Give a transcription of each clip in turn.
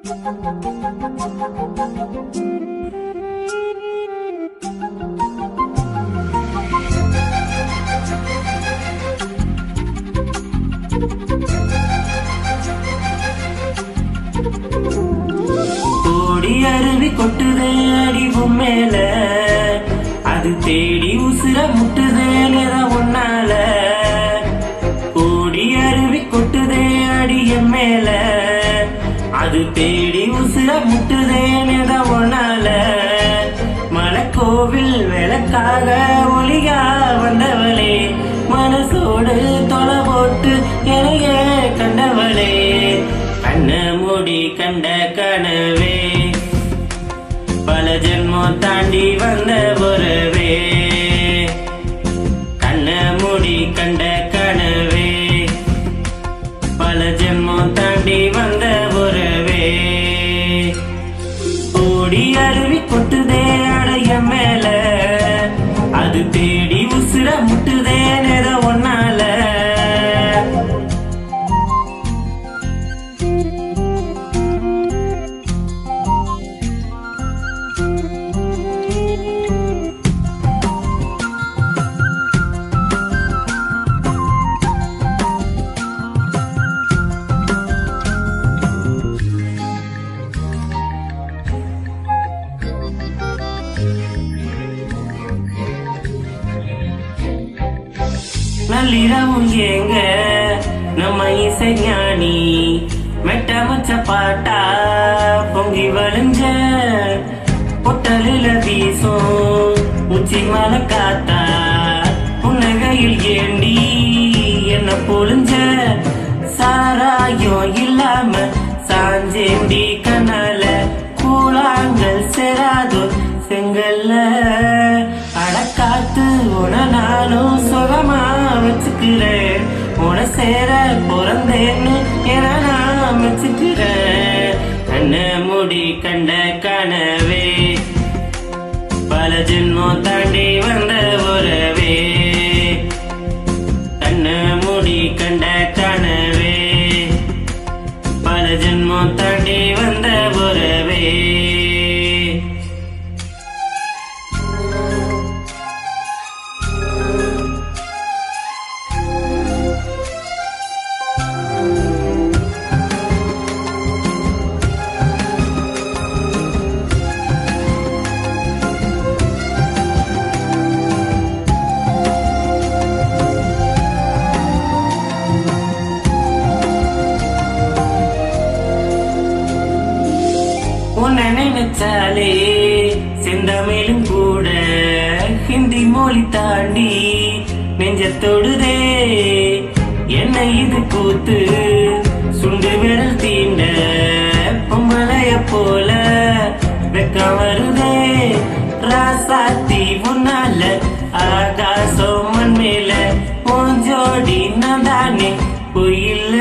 கோடி அருவி கொட்டுதே அடிவும் மேல, அது தேடி உசுர முட்டுதே நேர ஒன்னால. கோடி அருவி கொட்டுதே அடிய மேல, அது தேடி உசுர முட்டுதே நேர ஒன்னால. மலைக்கோவில் விளக்காக ஒளியா வந்தவளே, மனசோடு தொலை போட்டு எனையே கண்டவளே. கண்ண மூடி கண்ட கனவே, பல ஜென்மம் தாண்டி வந்த ஒருவே. கண்ண மூடி கண்ட கனவே, பல ஜென்மம் தாண்டி வந்த ஒருவே. ஓடி அருவி கொட்டுதே அடைய மேல, அது தேடி உசுர முட்டுதே நேர ஒன்னால. நள்ளிரவும் ஏங்க நம்ம இசைஞானி, மெட்ட மச்ச பாட்டா பொங்கி வழிஞ்ச பொட்டலில வீசும் உச்சி மலை காத்தா. புன்னகையில் ஏண்டி என்ன பொழிஞ்ச, சாராயம் இல்லாம சாஞ்சேண்டி கண்ணால. கூழாங்கல் சேராதோ செங்கல்ல, அடக்காத்து உன நானும் சுகமா வச்சுக்கிறேன். உன சேர பிறந்தேன்னு என நான் வச்சுக்கிறேன். கண்ண மூடி கண்ட கனவே, பல ஜென்மம் தாண்டி வந்த ஒருவே. கண்ண மூடி கண்ட கனவே, பல ஜென்மம் தாண்டி வந்த ஒருவே. உன்னை நினைச்சாலே செந்தமிழும் கூட ஹிந்தி மொழி தாண்டி நெஞ்ச தொடுதே. என்ன இது கூத்து சுண்டு விரல் தீண்ட பொம்பளைய போல வெக்கம் வருதே. ராசாத்தி உன்னால ஆகாசம் மண் மேல, போஞ்சோடி நான் தானே பொய்யில்ல.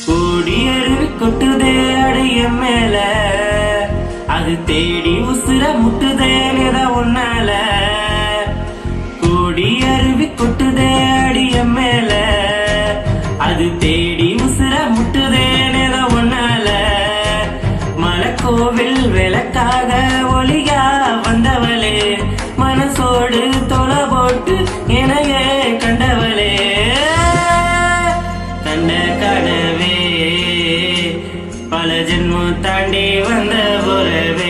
கோடி அருவி கொட்டுதே அடைய மேல, அது தேடி உசுர முட்டுதே நேர ஒன்னால. கோடி அருவி கொட்டுதே அடைய மேல, அது தேடி உசுர முட்டுதே நேர ஒன்னால. மலைக்கோவில் விளக்காக ஒளியா வந்தவளே, மனசோடு தொலை போட்டு எனையே கண்டவளே. கண்ட கனவே, பல ஜென்மம் தாண்டி வந்த ஒருவே.